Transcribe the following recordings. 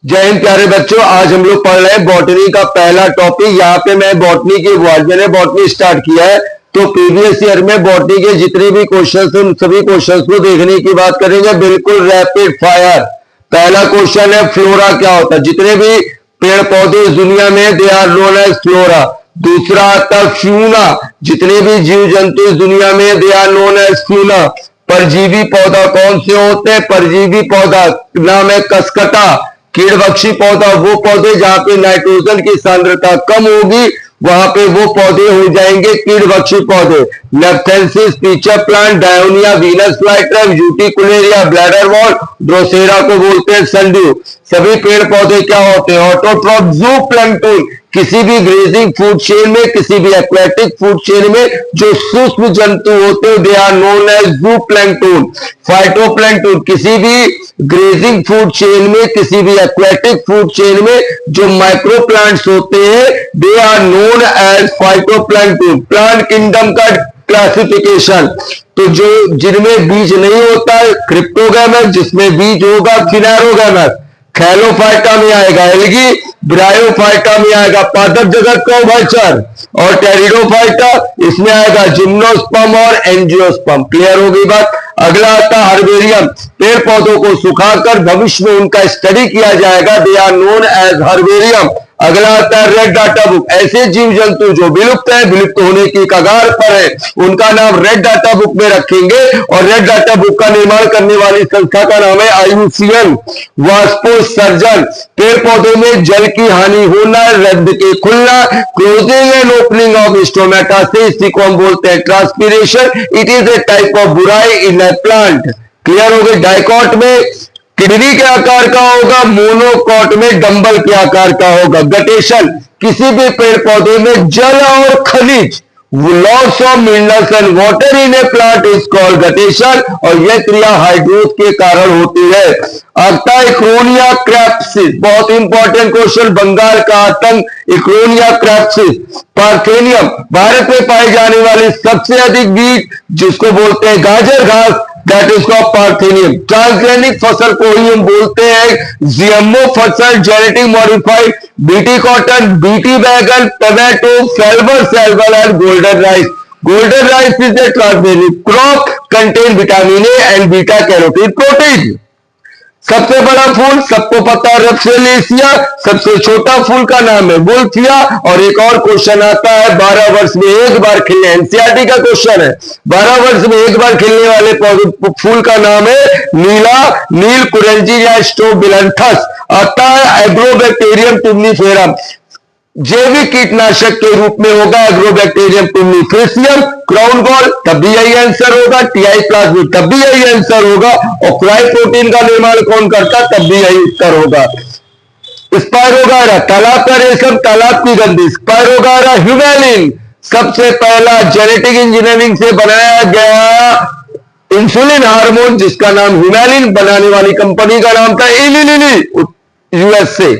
जय हिंद प्यारे बच्चों। आज हम लोग पढ़ रहे हैं बॉटनी का पहला टॉपिक। यहाँ पे मैं बॉटनी की मैंने बॉटनी स्टार्ट किया है, तो प्रीवियस ईयर में बॉटनी के जितने भी क्वेश्चंस हैं उन सभी क्वेश्चंस को देखने की बात करेंगे, बिल्कुल रैपिड फायर। पहला क्वेश्चन है फ्लोरा क्या होता है। जितने भी पेड़ पौधे इस दुनिया में they are known as flora. दूसरा आता है फ्यूना। जितने भी जीव जंतु इस दुनिया में they are known as fauna. परजीवी पौधा कौन से होते हैं? परजीवी पौधा नाम है कसकटा। कीड़भक्षी पौधा वो पौधे जहां पे नाइट्रोजन की सांद्रता कम होगी, वहां पे वो पौधे हो जाएंगे कीड़भक्षी पौधे। Nepenthes pitcher plant, Dionaea Venus flytrap, Utricularia bladderwort, Drosera को बोलते हैं सनड्यू। सभी पेड़ पौधे क्या होते हैं? ऑटोट्रॉफ। ज़ूप्लैंक्टन किसी भी ग्रेजिंग फूड चेन में, किसी भी एक्वेटिक फूड चेन में जो सूक्ष्म जंतु होते हैं they are known as zooplankton. Phytoplankton किसी भी ग्रेजिंग फूड चेन में, किसी भी एक्वेटिक फूड चेन में जो माइक्रो प्लांट्स होते हैं they are known as phytoplankton. Plant kingdom का क्लासिफिकेशन, तो जो जिनमें बीज नहीं होता है क्रिप्टोगैमस, जिसमें बीज होगा फिनेरोगैमस। खैलोफाइटा में आएगा एल्गी, ब्रायोफाइटा में आएगा पादप जगत का उभयचर, और टेरिडोफाइटा इसमें आएगा जिम्नोस्पर्म और एंजियोस्पर्म। क्लियर हो गई बात। अगला आता है हर्बेरियम। पेड़ पौधों को सुखाकर भविष्य में उनका स्टडी किया जाएगा, they are known as herbarium. अगला आता है रेड डाटा बुक। ऐसे जीव जंतु जो विलुप्त है, विलुप्त होने की कगार पर है, उनका नाम रेड डाटा बुक में रखेंगे। और रेड डाटा बुक का निर्माण करने वाली संस्था का नाम है IUCN वास्पोसर्जन। पेड़ पौधों में जल की हानि होना, रद्द के खुलना, closing and opening of stomata से, इसी को हम बोलते हैं transpiration. It is a type of बुराई इन ए प्लांट। क्लियर हो गई। डाइकॉट में किडनी के आकार का होगा, मोनोकॉट में डंबल के आकार का होगा। गटेशन किसी भी पेड़ पौधे में जल और खनिज, loss of minerals and water in A plant is called guttation, और यह क्रिया हाइड्रोज के कारण होती है। आता इक्रोनिया क्रैप्सिस, बहुत इंपॉर्टेंट क्वेश्चन, बंगाल का आतंक इक्रोनिया क्रैप्सिस। पार्थेनियम भारत में पाए जाने वाले सबसे अधिक बीज जिसको बोलते हैं गाजर घास, that is called parthenium. Transgenic फसल को ही हम बोलते हैं जीएमओ फसल, genetic modified, BT cotton, BT बैगन, tomato, Flavr Savr and golden rice. Golden rice is a transgenic crop contain vitamin A and beta carotene protein. सबसे बड़ा फूल सबको पता है रप्सेलेसिया, सबसे छोटा फूल का नाम है वुल्फिया। और एक और क्वेश्चन आता है 12 वर्ष में एक बार खिलने, एनसीईआरटी का क्वेश्चन है, 12 वर्ष में एक बार खिलने वाले फूल का नाम है नीला नील कुरेंजी या स्ट्रोबिलंथस। आता है एग्रोबैक्टीरियम टुमनीफेरम, जैविक कीटनाशक के रूप में होगा एग्रोबैक्टीरियम टुमनीफ्रेसियम। क्राउन गॉल तब भी यही आंसर होगा, टीआई प्लाज्मिड तब भी यही आंसर होगा, और क्राई प्रोटीन का निर्माण कौन करता तब भी यही उत्तर होगा। स्पायरोगारा तालाब का रेशम, तालाब की गंदी। स्पायरोगारा ह्यूमेलिन सबसे पहला जेनेटिक इंजीनियरिंग से बनाया गया इंसुलिन हार्मोन जिसका नाम ह्यूमेलिन, बनाने वाली कंपनी का नाम था इली लिली USA।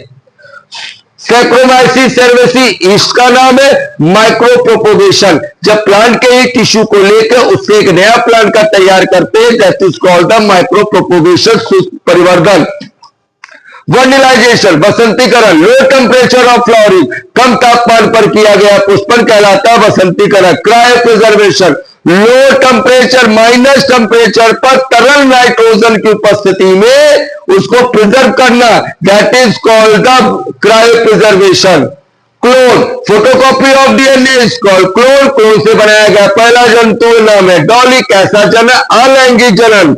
सैक्रोमाइसिस सर्वेसी इसका नाम है माइक्रो प्रोपोगेशन। जब प्लांट के एक टिश्यू को लेकर उससे एक नया प्लांट का तैयार करते हैं, that is called the micropropagation, परिवर्धन। वर्निलाइजेशन बसंतीकरण, लो टेम्परेचर ऑफ फ्लावरिंग, कम तापमान पर किया गया पुष्पन कहलाता है बसंतीकरण। Cryopreservation, low temperature minus temperature पर तरल नाइट्रोजन की उपस्थिति में उसको प्रिजर्व करना, that is called the cryopreservation. Clone photocopy of DNA is called clone. Clone से बनाया गया पहला जंतु नाम है डॉली। कैसा जन्म? अलैंगिक जन्म।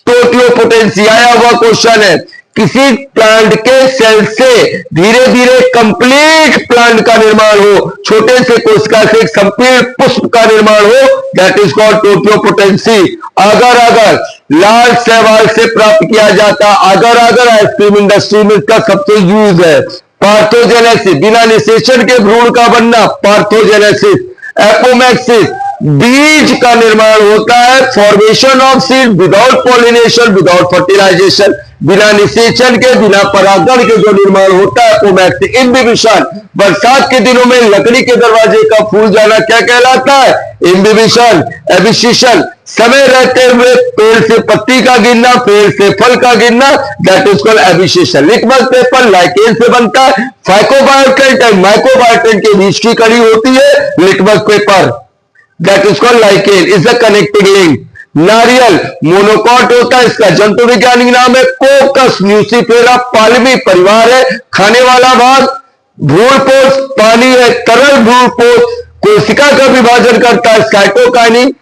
टोटियोपोटेंसी आया हुआ क्वेश्चन है, किसी प्लांट के सेल से धीरे धीरे कंप्लीट प्लांट का निर्माण हो, छोटे से कोशिका से एक संपूर्ण पुष्प का निर्माण हो, दैट इज कॉल्ड टोटियोपोटेंसी। अगर अगर लाल शैवाल से प्राप्त किया जाता, अगर अगर आइसक्रीम इंडस्ट्री में इसका सबसे यूज है। पार्थोजेनेसिस बिना निषेचन के भ्रूण का बनना, पार्थोजेनेसिस। एपोमैक्सिस बीज का निर्माण होता है, formation of seed without pollination without fertilisation. बिना निषेचन के, बिना परागण के जो निर्माण होता है पोमैक्स। इम्बिबिशन, बरसात के दिनों में लकड़ी के दरवाजे का फूल जाना क्या कहलाता है? इम्बिबिशन। एबिसिशन, समय रहते हुए पेड़ से पत्ती का गिरना, पेड़ से फल का गिरना, that is called abscission. Litmus paper lichen से बनता है। फाइकोबायोटेंट एंड माइकोबायोटेंट के बीच की कड़ी होती है litmus paper, that is called lichen, is the connecting link. नारियल मोनोकॉट होता है, इसका जंतु वैज्ञानिक नाम है कोकस न्यूसीफेरा, पालवी परिवार है। खाने वाला भाग भ्रूणपोष, पानी है, तरल भ्रूणपोष, कोशिका का विभाजन करता है साइटोकाइनिन।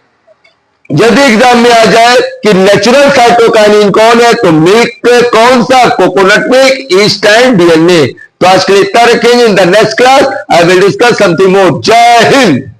यदि एग्जाम में आ जाए कि नेचुरल साइटोकाइनिन कौन है, तो मिल्क कौन सा? Coconut milk, east and DNA. तो आज के लिए इतना रखेंगे। In the next class I will discuss something more. जय हिंद।